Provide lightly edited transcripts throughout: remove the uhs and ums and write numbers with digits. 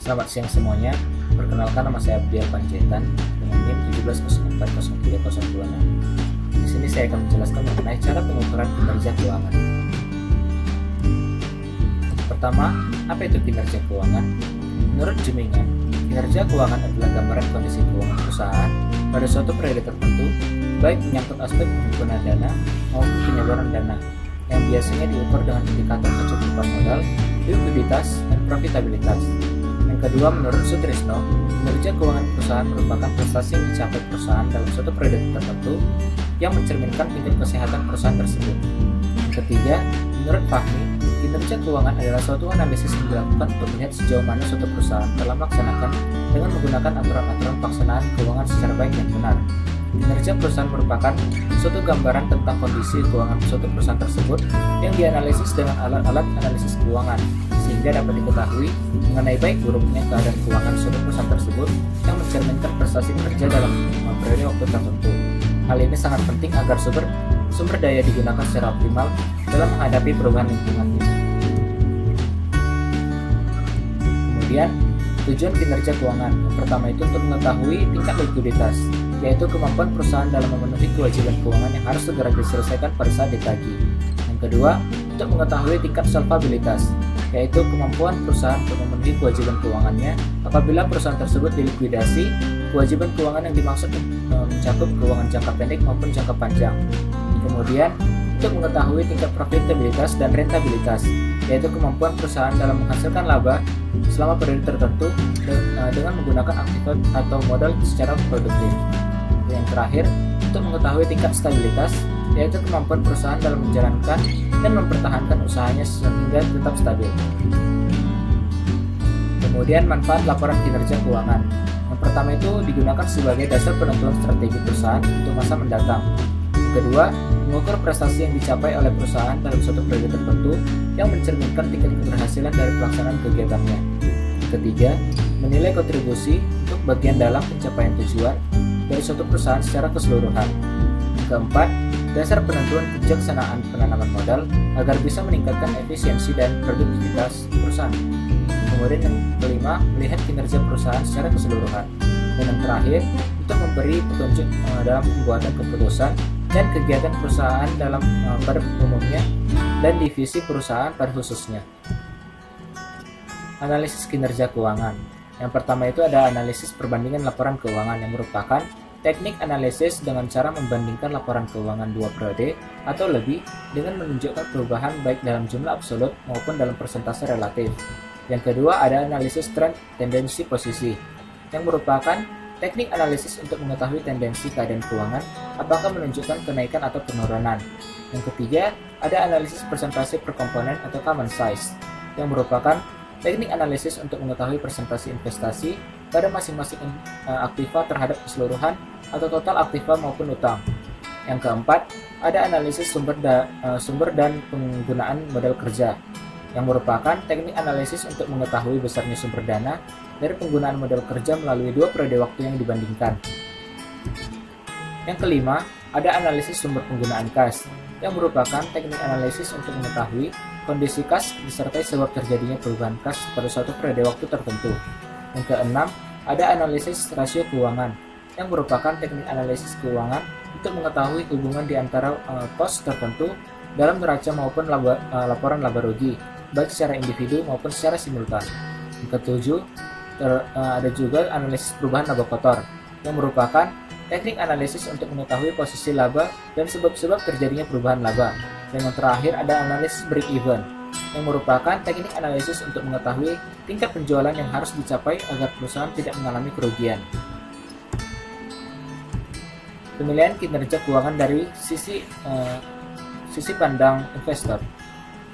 Selamat siang semuanya. Perkenalkan, nama saya Abdiel Panjaitan dengan NIM 17040306. Di sini saya akan menjelaskan mengenai cara pengukuran kinerja keuangan. Pertama, apa itu kinerja keuangan? Menurut Jumingan, kinerja keuangan adalah gambaran kondisi keuangan perusahaan pada suatu periode tertentu, baik menyangkut aspek penggunaan dana maupun penyaluran dana, yang biasanya diukur dengan indikator kecukupan modal, likuiditas, dan profitabilitas. Yang kedua, menurut Sutrisno, kinerja keuangan perusahaan merupakan prestasi yang dicapai perusahaan dalam suatu periode tertentu yang mencerminkan tingkat kesehatan perusahaan tersebut. Yang ketiga, menurut Fahmi, kinerja keuangan adalah suatu analisis yang dilakukan untuk melihat sejauh mana suatu perusahaan telah melaksanakan dengan menggunakan aturan-aturan pelaksanaan keuangan secara baik dan benar. Kinerja perusahaan merupakan suatu gambaran tentang kondisi keuangan suatu perusahaan tersebut yang dianalisis dengan alat-alat analisis keuangan, sehingga dapat diketahui mengenai baik buruknya keadaan keuangan suatu perusahaan tersebut yang mencerminkan prestasi kerja dalam periode waktu tertentu. Hal ini sangat penting agar sumber daya digunakan secara optimal dalam menghadapi perubahan lingkungannya. Kemudian, tujuan kinerja keuangan yang pertama itu untuk mengetahui tingkat likuiditas, yaitu kemampuan perusahaan dalam memenuhi kewajiban keuangan yang harus segera diselesaikan pada saat ditagih. Yang kedua, untuk mengetahui tingkat solvabilitas, yaitu kemampuan perusahaan untuk memenuhi kewajiban keuangannya apabila perusahaan tersebut dilikuidasi. Kewajiban keuangan yang dimaksud mencakup keuangan jangka pendek maupun jangka panjang. Kemudian, untuk mengetahui tingkat profitabilitas dan rentabilitas, yaitu kemampuan perusahaan dalam menghasilkan laba selama periode tertentu dengan menggunakan aktif atau modal secara produktif. Yang terakhir, untuk mengetahui tingkat stabilitas, yaitu kemampuan perusahaan dalam menjalankan dan mempertahankan usahanya sehingga tetap stabil. Kemudian, manfaat laporan kinerja keuangan. Yang pertama itu digunakan sebagai dasar penentuan strategi perusahaan untuk masa mendatang. Yang kedua, mengukur prestasi yang dicapai oleh perusahaan dalam suatu periode tertentu yang mencerminkan tingkat keberhasilan dari pelaksanaan kegiatannya. Yang ketiga, menilai kontribusi untuk bagian dalam pencapaian tujuan dari suatu perusahaan secara keseluruhan. Yang keempat, dasar penentuan kebijaksanaan penanaman modal agar bisa meningkatkan efisiensi dan produktivitas perusahaan. Kemudian yang kelima, melihat kinerja perusahaan secara keseluruhan. Dan yang terakhir, untuk memberi petunjuk dalam pembuatan keputusan dan kegiatan perusahaan pada umumnya dan divisi perusahaan pada khususnya. Analisis kinerja keuangan. Yang pertama itu ada analisis perbandingan laporan keuangan yang merupakan teknik analisis dengan cara membandingkan laporan keuangan dua periode atau lebih dengan menunjukkan perubahan baik dalam jumlah absolut maupun dalam persentase relatif. Yang kedua ada analisis tren tendensi posisi yang merupakan teknik analisis untuk mengetahui tendensi keadaan keuangan apakah menunjukkan kenaikan atau penurunan. Yang ketiga ada analisis persentase per komponen atau common size yang merupakan teknik analisis untuk mengetahui persentase investasi pada masing-masing aktiva terhadap keseluruhan atau total aktiva maupun utang. Yang keempat, ada analisis sumber dan penggunaan modal kerja yang merupakan teknik analisis untuk mengetahui besarnya sumber dana dari penggunaan modal kerja melalui dua periode waktu yang dibandingkan. Yang kelima, ada analisis sumber penggunaan kas yang merupakan teknik analisis untuk mengetahui kondisi kas disertai sebab terjadinya perubahan kas pada suatu periode waktu tertentu. Yang keenam, ada analisis rasio keuangan yang merupakan teknik analisis keuangan untuk mengetahui hubungan di antara kos tertentu dalam neraca maupun laporan laba rugi, baik secara individu maupun secara simultan. Yang ketujuh, ada juga analisis perubahan laba kotor yang merupakan teknik analisis untuk mengetahui posisi laba dan sebab-sebab terjadinya perubahan laba. Dan yang terakhir ada analisis break even yang merupakan teknik analisis untuk mengetahui tingkat penjualan yang harus dicapai agar perusahaan tidak mengalami kerugian. Penilaian kinerja keuangan dari sisi pandang investor.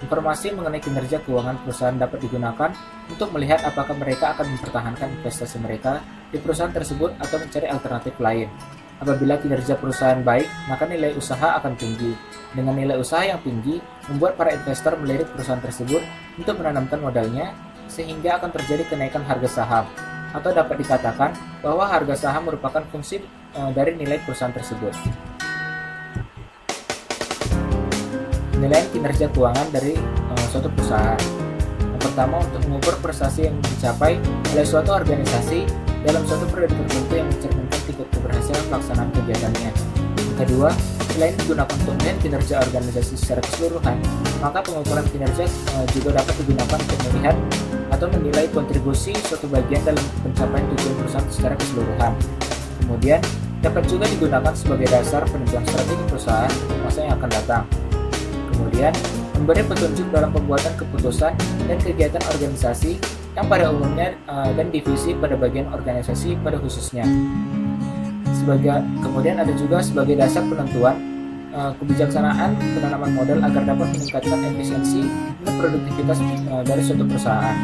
Informasi mengenai kinerja keuangan perusahaan dapat digunakan untuk melihat apakah mereka akan mempertahankan investasi mereka di perusahaan tersebut atau mencari alternatif lain. Apabila kinerja perusahaan baik, maka nilai usaha akan tinggi. Dengan nilai usaha yang tinggi, membuat para investor melirik perusahaan tersebut untuk menanamkan modalnya, sehingga akan terjadi kenaikan harga saham. Atau dapat dikatakan bahwa harga saham merupakan fungsi dari nilai perusahaan tersebut. Penilaian kinerja keuangan dari suatu perusahaan. Yang pertama untuk mengukur prestasi yang dicapai oleh suatu organisasi dalam suatu periode tertentu yang mencerminkan tingkat keberhasilan pelaksanaan kegiatannya. Yang kedua, selain digunakan untuk melihat kinerja organisasi secara keseluruhan, maka pengukuran kinerja juga dapat digunakan untuk melihat atau menilai kontribusi suatu bagian dalam pencapaian tujuan perusahaan secara keseluruhan. Kemudian, dapat juga digunakan sebagai dasar penentuan strategi perusahaan masa yang akan datang. Kemudian, memberi petunjuk dalam pembuatan keputusan dan kegiatan organisasi yang pada umumnya dan divisi pada bagian organisasi pada khususnya. Kemudian ada juga sebagai dasar penentuan kebijaksanaan penanaman modal agar dapat meningkatkan efisiensi dan produktivitas dari suatu perusahaan.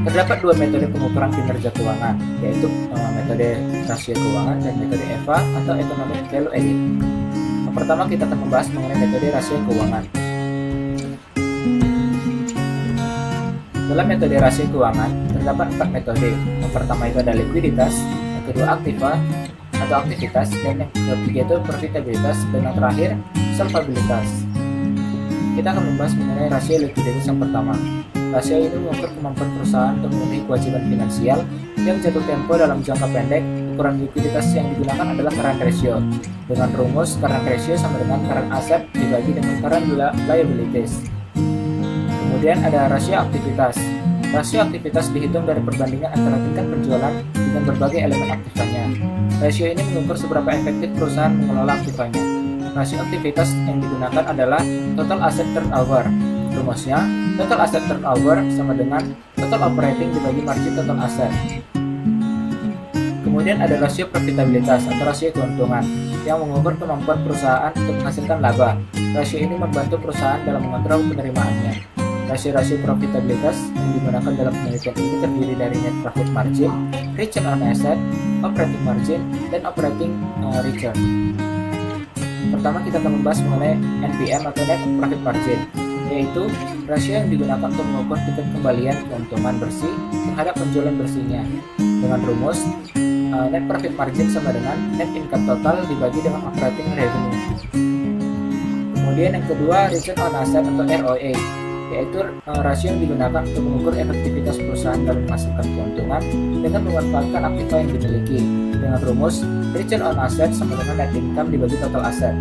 Terdapat dua metode pengukuran kinerja keuangan, yaitu metode rasio keuangan dan metode EVA atau Economic Value Added. Yang pertama kita akan membahas mengenai metode rasio keuangan. Dalam metode rasio keuangan terdapat 4 metode. Yang pertama itu ada likuiditas, yang kedua aktiva atau aktivitas, dan yang ketiga itu profitabilitas, dan yang terakhir solvabilitas. Kita akan membahas mengenai rasio likuiditas yang pertama. Rasio ini mengukur kemampuan perusahaan untuk memenuhi kewajiban finansial yang jatuh tempo dalam jangka pendek. Ukuran likuiditas yang digunakan adalah current ratio. Dengan rumus current ratio sama dengan current asset dibagi dengan current liabilities. Kemudian ada rasio aktivitas. Rasio aktivitas dihitung dari perbandingan antara tingkat penjualan dengan berbagai elemen aktifanya. Rasio ini mengukur seberapa efektif perusahaan mengelola aktifanya. Rasio aktivitas yang digunakan adalah total asset turnover. Rumusnya, total asset turnover sama dengan total operating dibagi margin total asset. Kemudian ada rasio profitabilitas atau rasio keuntungan yang mengukur kemampuan perusahaan untuk menghasilkan laba. Rasio ini membantu perusahaan dalam mengontrol penerimaannya. Rasio-rasio profitabilitas yang digunakan dalam penelitian ini terdiri dari net profit margin, return on asset, operating margin, dan operating return. Pertama kita akan membahas mengenai NPM atau net profit margin, yaitu rasio yang digunakan untuk mengukur tingkat kembalian keuntungan bersih terhadap penjualan bersihnya. Dengan rumus, net profit margin sama dengan net income total dibagi dengan operating revenue. Kemudian yang kedua, return on asset atau ROA, yaitu rasio yang digunakan untuk mengukur efektivitas perusahaan dalam menghasilkan keuntungan dengan memanfaatkan aktiva yang dimiliki. Dengan rumus, return on asset sama dengan net income dibagi total asset.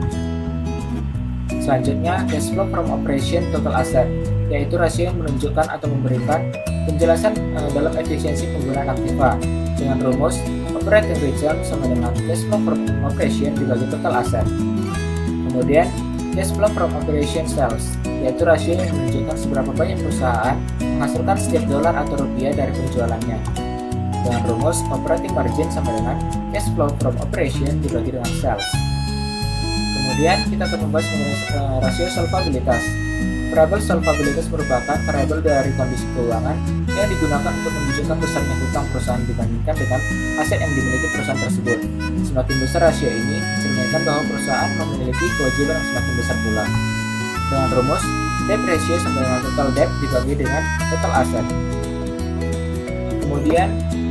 Selanjutnya, cash flow from operation total asset, yaitu rasio yang menunjukkan atau memberikan penjelasan dalam efisiensi penggunaan aktiva. Dengan rumus, operating return sama dengan cash flow from operation dibagi total asset. Kemudian, cash flow from operation sales, yaitu rasio yang menunjukkan seberapa banyak perusahaan menghasilkan setiap dolar atau rupiah dari penjualannya. Dengan rumus, operating margin sama dengan cash flow from operation dibagi dengan sales. Kemudian kita akan membahas mengenai rasio solvabilitas. Variabel solvabilitas merupakan variabel dari kondisi keuangan yang digunakan untuk menunjukkan besarnya hutang perusahaan dibandingkan dengan aset yang dimiliki perusahaan tersebut. Semakin besar rasio ini mencerminkan bahwa perusahaan memiliki kewajiban yang semakin besar pula. Dengan rumus, debt ratio sama dengan total debt dibagi dengan total aset. Kemudian,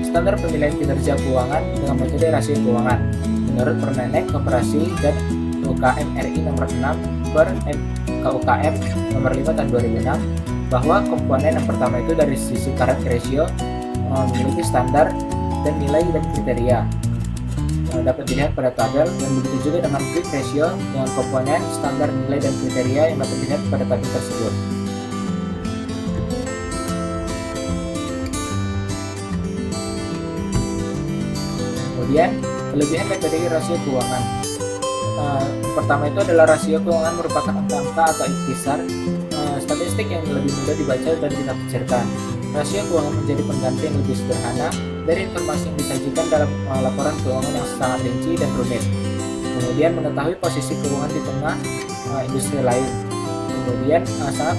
standar penilaian kinerja keuangan dengan metode rasio keuangan. Menurut Permenek Koperasi dan UKM RI nomor 6 per KUKM nomor 5 tahun 2006, bahwa komponen yang pertama itu dari sisi current ratio memiliki standar dan nilai dan kriteria dapat dilihat pada tabel, dan begitu juga dengan quick ratio dengan komponen standar nilai dan kriteria yang dapat dilihat pada tabel tersebut. Kemudian kelebihan metode rasio keuangan. Pertama itu adalah rasio keuangan merupakan angka-angka atau intisar statistik yang lebih mudah dibaca dan ditafsirkan. Rasio keuangan menjadi pengganti yang lebih sederhana dari informasi yang disajikan dalam laporan keuangan yang sangat rinci dan rumit. Kemudian mengetahui posisi keuangan di tengah industri lain. Kemudian sangat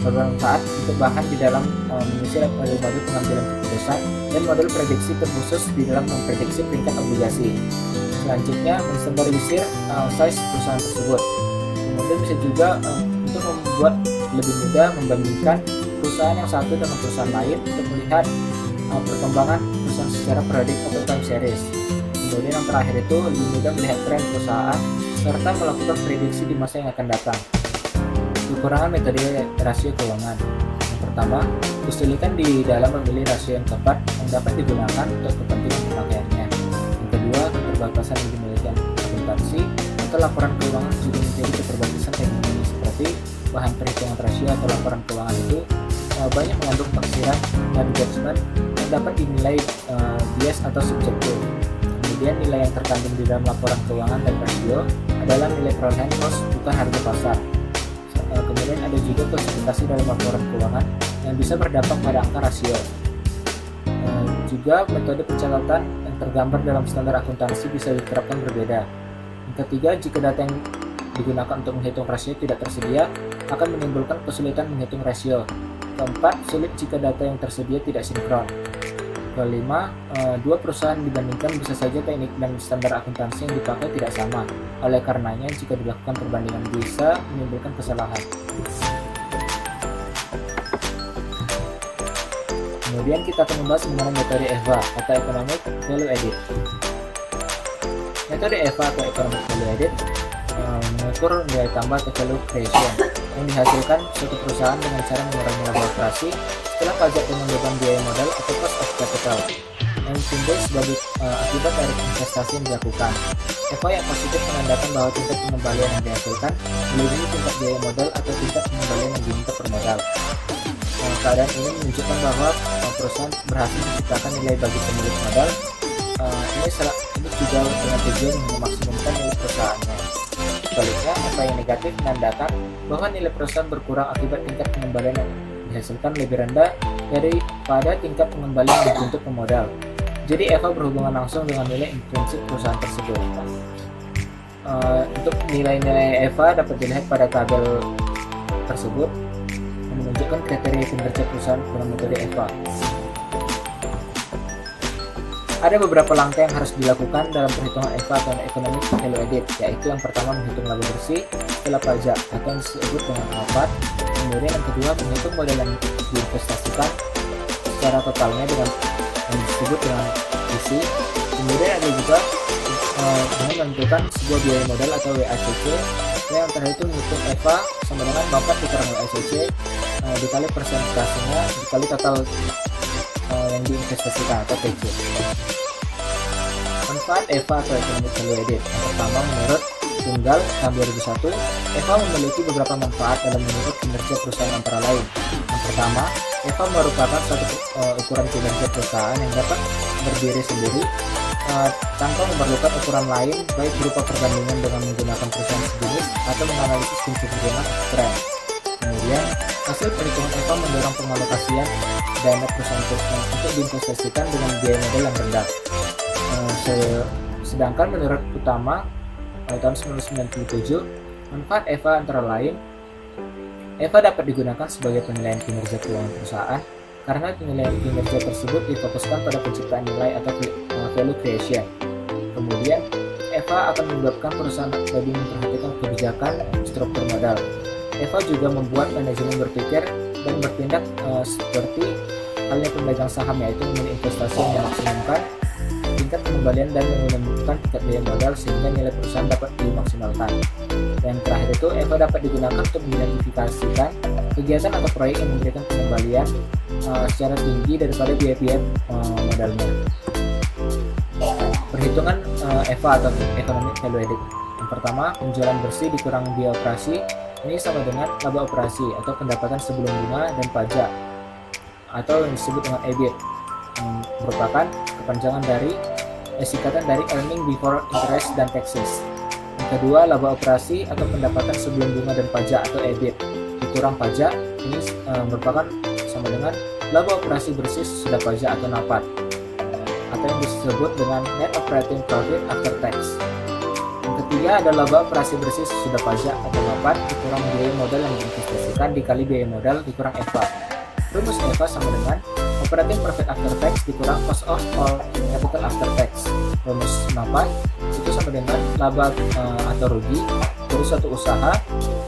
bermanfaat untuk bahan di dalam mengisi model-model pengambilan keputusan dan model prediksi terkhusus di dalam memprediksi peringkat obligasi. Selanjutnya, menstandarisir size perusahaan tersebut. Kemudian bisa juga untuk membuat lebih mudah membandingkan perusahaan yang satu dengan perusahaan lain untuk melihat perkembangan perusahaan secara periodik atau time series. Kemudian yang terakhir itu lebih mudah melihat tren perusahaan serta melakukan prediksi di masa yang akan datang. Kekurangan metode rasio keuangan. Yang pertama, kesulitan di dalam memilih rasio yang tepat yang dapat digunakan untuk kepentingan pemakaiannya. Yang kedua, keterbatasan yang dimiliki akuntansi atau laporan keuangan juga menjadi keterbatasan teknologi, seperti bahan perhitungan rasio atau laporan keuangan itu banyak mengandung tafsiran dan judgement yang dapat dinilai bias atau subjektif. Kemudian nilai yang terkandung di dalam laporan keuangan dan rasio adalah nilai perolehan cost, bukan harga pasar. Kemudian ada juga klasifikasi dalam laporan keuangan yang bisa berdampak pada angka rasio. Juga metode pencatatan yang tergambar dalam standar akuntansi bisa diterapkan berbeda. Yang ketiga, jika data yang digunakan untuk menghitung rasio tidak tersedia, akan menimbulkan kesulitan menghitung rasio. Keempat, sulit jika data yang tersedia tidak sinkron. Kelima, dua perusahaan dibandingkan bisa saja teknik dan standar akuntansi yang dipakai tidak sama. Oleh karenanya, jika dilakukan perbandingan bisa menimbulkan kesalahan. Kemudian kita akan membahas mengenai metode EVA atau Economic Value Added. Metode EVA atau Economic Value Added mengukur nilai tambah atau value creation yang dihasilkan suatu perusahaan dengan cara mengurangi laba operasi setelah pajak dengan beban biaya modal atau cost of capital yang timbul sebagai akibat dari investasi yang dilakukan. EVA yang positif menandakan bahwa tingkat pengembalian yang dihasilkan melebihi tingkat biaya modal atau tingkat pengembalian yang diminta per modal. Keadaan ini menunjukkan bahwa perusahaan berhasil menciptakan nilai bagi pemilik modal. Ini juga dengan tujuan memaksimumkan nilai perusahaannya. Sebaliknya, EVA yang negatif menandakan bahwa nilai perusahaan berkurang akibat tingkat pengembalian yang dihasilkan lebih rendah daripada tingkat pengembalian yang untuk pemodal. Jadi EVA berhubungan langsung dengan nilai intrinsik perusahaan tersebut. Untuk nilai-nilai EVA dapat dilihat pada tabel tersebut yang menunjukkan kriteria kinerja perusahaan dengan metode EVA. Ada beberapa langkah yang harus dilakukan dalam perhitungan EVA atau Economic Value Added, yaitu yang pertama menghitung laba bersih setelah pajak atau yang disebut dengan APAT. Kemudian yang kedua menghitung modal yang diinvestasikan secara totalnya dengan yang disebut dengan isi. Kemudian ada juga dengan menentukan sebuah biaya modal atau WACC. Yang terakhir itu menghitung EVA sama dengan bapak dikurang WACC dikali persentasenya dikali total yang diinvestasikan atau PC. Manfaat EVA atau Economic Value Added. Yang pertama, menurut Tunggal tahun 2001, EVA memiliki beberapa manfaat dalam mengukur kinerja perusahaan antara lain. Yang pertama, EVA merupakan suatu ukuran kinerja perusahaan yang dapat berdiri sendiri tanpa memerlukan ukuran lain, baik berupa perbandingan dengan menggunakan perusahaan sejenis atau menganalisis kecenderungan tren. Kemudian, hasil perhitungan EVA mendorong pengalokasian dana perusahaan untuk diinvestasikan dengan biaya modal yang rendah. Sedangkan menurut Utama tahun 1997, manfaat EVA antara lain, EVA dapat digunakan sebagai penilaian kinerja keuangan perusahaan karena penilaian kinerja tersebut difokuskan pada penciptaan nilai atau value creation. Kemudian, EVA akan menyebabkan perusahaan lebih memperhatikan kebijakan struktur modal. EVA juga membuat manajemen berpikir dan bertindak seperti halnya pemegang saham, yaitu memilih investasi yang memaksimumkan tingkat pengembalian dan menemukan tingkat biaya modal sehingga nilai perusahaan dapat dimaksimalkan. Yang terakhir itu, EVA dapat digunakan untuk mengidentifikasikan kegiatan atau proyek yang memberikan pengembalian secara tinggi daripada biaya modalnya. Perhitungan EVA atau Economic Value Added. Yang pertama, penjualan bersih dikurang biaya operasi. Ini sama dengan laba operasi atau pendapatan sebelum bunga dan pajak atau yang disebut dengan EBIT, yang merupakan kepanjangan dari singkatan dari Earning Before Interest dan Taxes. Yang kedua, laba operasi atau pendapatan sebelum bunga dan pajak atau EBIT dikurang pajak. Ini merupakan sama dengan laba operasi bersih sesudah pajak atau NAPAT, atau yang disebut dengan Net Operating Profit After Tax. Yang ketiga ada laba operasi bersih sesudah pajak atau NAPAT dikurang biaya modal yang diinvestasikan dikali biaya modal dikurang EVA. Rumus EVA sama dengan Operating Profit After Tax dikurang Cost of All Capital After Tax. Rumus NAPAT itu sama dengan laba atau rugi dari suatu usaha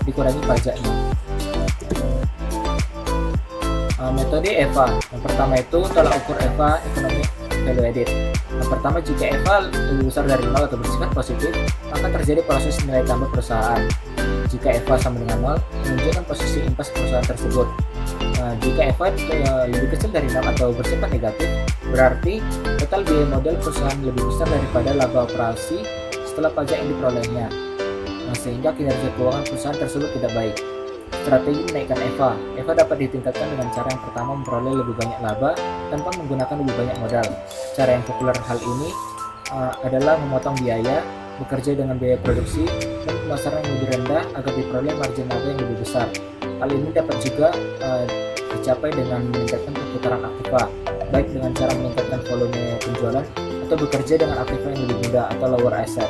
dikurangi pajaknya. Metode EVA. Yang pertama itu tolak ukur EVA Economic Value Added. Yang pertama, jika EVA lebih besar dari 0 atau bersifat positif, maka terjadi proses nilai tambah perusahaan. jika EVA sama dengan 0, menunjukkan posisi impas perusahaan tersebut. Jika EVA lebih kecil dari 0 atau bersifat negatif, berarti total biaya modal perusahaan lebih besar daripada laba operasi setelah pajak yang diperolehnya, sehingga kinerja keuangan perusahaan tersebut tidak baik. Strategi menaikkan EVA. EVA dapat ditingkatkan dengan cara yang pertama memperoleh lebih banyak laba tanpa menggunakan lebih banyak modal. Cara yang populer hal ini adalah memotong biaya, bekerja dengan biaya produksi, dan pemasaran yang lebih rendah agar diperoleh margin laba yang lebih besar. Hal ini dapat juga dicapai dengan meningkatkan perputaran aktiva, baik dengan cara meningkatkan volume penjualan atau bekerja dengan aktiva yang lebih mudah atau lower asset.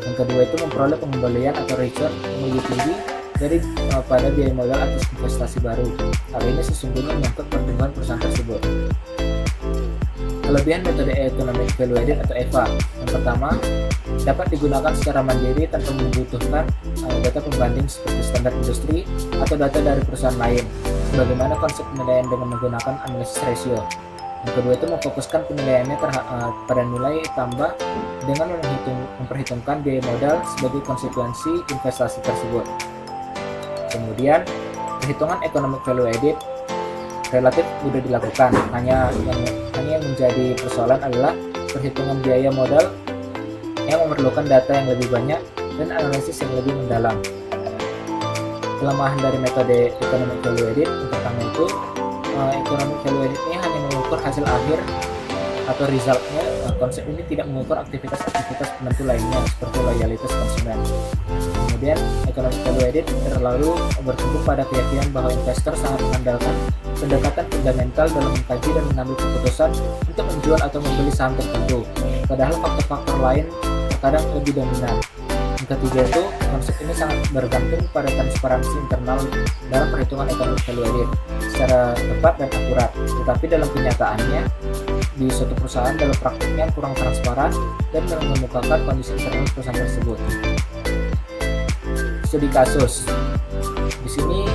Yang kedua itu memperoleh pengembalian atau return yang lebih tinggi dari pada biaya modal atas investasi baru. Hal ini sesungguhnya menyangkut pertumbuhan perusahaan tersebut. Kelebihan metode Economic Value Added atau EVA. Yang pertama, dapat digunakan secara mandiri tanpa membutuhkan data pembanding seperti standar industri atau data dari perusahaan lain, sebagaimana konsep penilaian dengan menggunakan analysis ratio. Yang kedua itu memfokuskan penilaiannya pada nilai tambah dengan memperhitungkan biaya modal sebagai konsekuensi investasi tersebut. Kemudian, perhitungan Economic Value Added relatif mudah dilakukan. Hanya yang menjadi persoalan adalah perhitungan biaya modal yang memerlukan data yang lebih banyak dan analisis yang lebih mendalam. Kelemahan dari metode Economic Value Added yang pertama itu Economic Value Added ini hanya mengukur hasil akhir atau resultnya. Konsep ini tidak mengukur aktivitas-aktivitas penentu lainnya seperti loyalitas konsumen. Kemudian Economic Value Added terlalu bertumpu pada keyakinan bahwa investor sangat mengandalkan pendekatan fundamental dalam mengkaji dan mengambil keputusan untuk menjual atau membeli saham tertentu, padahal faktor-faktor lain terkadang lebih dominan. Yang ketiga itu, konsep ini sangat bergantung pada transparansi internal dalam perhitungan Economic Value Added secara tepat dan akurat, tetapi dalam kenyataannya di suatu perusahaan dalam praktiknya kurang transparan dan mengemukakan kondisi internal perusahaan tersebut. Studi kasus. Di sini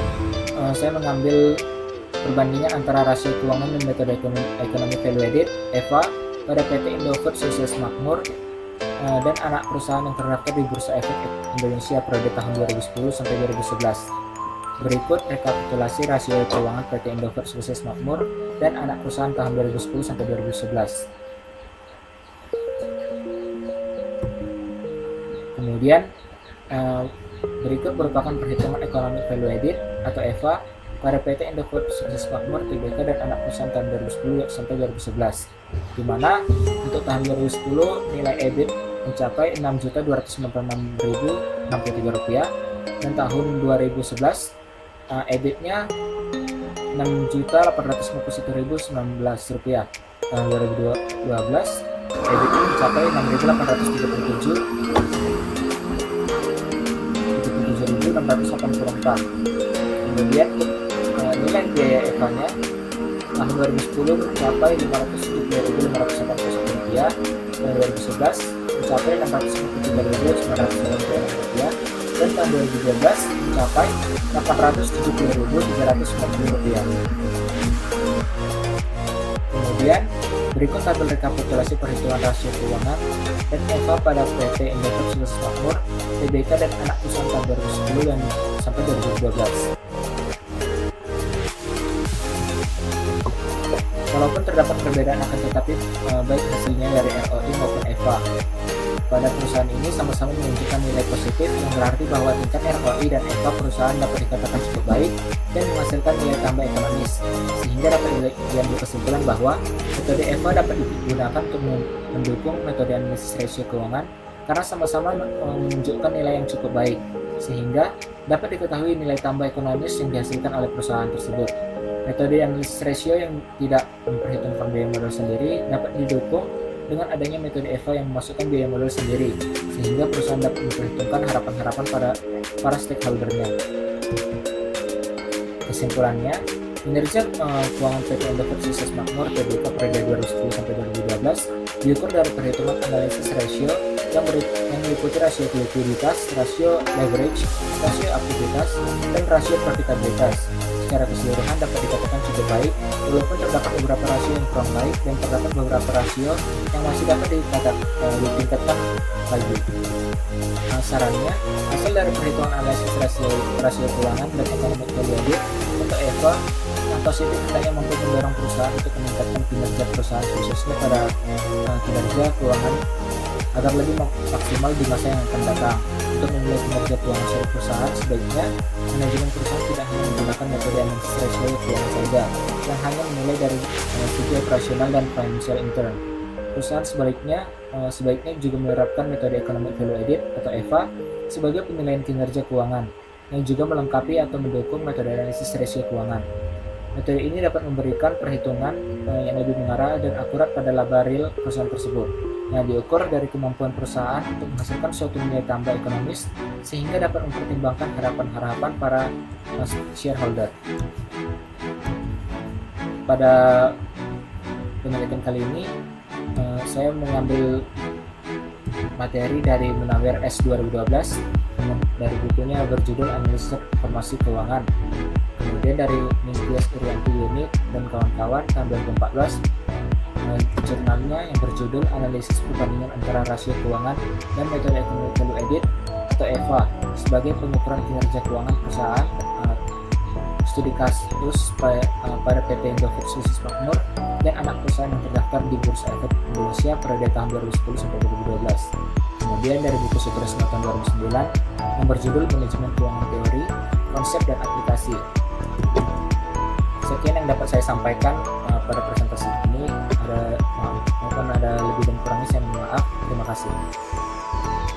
saya mengambil perbandingan antara rasio keuangan dan metode Economic Value Added (EVA) pada PT Indofood Sukses Makmur dan anak perusahaan yang terdaftar di Bursa Efek Indonesia periode tahun 2010 sampai 2011. Berikut rekapitulasi rasio keuangan PT Indofood Sukses Makmur dan anak perusahaan tahun 2010 sampai 2011. Kemudian berikut merupakan perhitungan Economic Value Added atau EVA pada PT Indofood Sukses Makmur Tbk dan anak perusahaan tahun 2010 sampai 2011, di mana untuk tahun 2010 nilai EBIT mencapai Rp6.296.063 dan tahun 2011 EBIT-nya Rp6.851.019. Tahun 2012 EBIT mencapai Rp6.877.684. Kemudian nilai biaya EVA-nya tahun 2010 mencapai Rp570.581, tahun 2011 mencapai Rp653.996, dan tahun 2012 mencapai Rp870.390. Kemudian berikut tabel rekapitulasi perhitungan rasio keuangan dan EVA pada PT Indofood Sukses Makmur Tbk dan anak perusahaan tahun 2010 dan sampai 2012. Walaupun terdapat perbedaan akan tetapi baik hasilnya dari ROI maupun EVA pada perusahaan ini sama-sama menunjukkan nilai positif, yang berarti bahwa tingkat ROI dan EVA perusahaan dapat dikatakan cukup baik dan menghasilkan nilai tambah ekonomis, sehingga dapat diambil kesimpulan bahwa metode EVA dapat digunakan untuk mendukung metode analisis rasio keuangan karena sama-sama menunjukkan nilai yang cukup baik, sehingga dapat diketahui nilai tambah ekonomis yang dihasilkan oleh perusahaan tersebut. Metode analisis rasio yang tidak memperhitungkan biaya modal sendiri dapat didukung dengan adanya metode EVA yang memasukkan biaya modal sendiri, sehingga perusahaan dapat memperhitungkan harapan-harapan pada para stakeholder-nya. Kesimpulannya, kinerja keuangan PT Indofood Sukses Makmur Tbk periode 2010 sampai 2012 diukur dari perhitungan analisis rasio yang meliputi rasio likuiditas, rasio leverage, rasio aktivitas, dan rasio profitabilitas. secara keseluruhan dapat dikatakan cukup baik, walaupun terdapat beberapa rasio yang kurang baik dan terdapat beberapa rasio yang masih dapat ditingkatkan lagi. Sarannya, hasil dari perhitungan analisis rasio keuangan dan economic value added atau EVA yang positif hendaknya mampu mendorong perusahaan untuk meningkatkan kinerja perusahaan, khususnya pada kinerja keuangan agar lebih maksimal di masa yang akan datang. Untuk menilai kinerja keuangan suatu perusahaan, sebaiknya manajemen perusahaan tidak hanya menggunakan metode analisis rasio keuangan saja, yang hanya menilai dari segi operasional dan financial intern. Perusahaan sebaiknya juga menerapkan metode economic value added atau EVA sebagai penilaian kinerja keuangan, yang juga melengkapi atau mendukung metode analisis rasio keuangan. Metode ini dapat memberikan perhitungan yang lebih mengarah dan akurat pada laba real perusahaan tersebut, yang diukur dari kemampuan perusahaan untuk menghasilkan suatu nilai tambah ekonomis sehingga dapat mempertimbangkan harapan-harapan para shareholder. Pada penelitian kali ini, saya mengambil materi dari Munawir S 2012 dari bukunya berjudul Analisis Informasi Keuangan. Kemudian dari Ningtyas Irianti Unit dan kawan-kawan tahun 2014, jurnalnya yang berjudul Analisis Perbandingan Antara Rasio Keuangan dan Metode Economic Value Added atau EVA sebagai pengukuran kinerja keuangan perusahaan, studi kasus pada PT Indofood Swiss Makmur dan anak perusahaan yang terdaftar di Bursa Efek Indonesia periode tahun 2010 sampai 2012. Kemudian dari buku Sutresno tahun 2009 yang berjudul Manajemen Keuangan Teori, Konsep dan Aplikasi. Sekian yang dapat saya sampaikan pada presentasi ini. Ada lebih dan kurangnya saya mohon maaf. Terima kasih.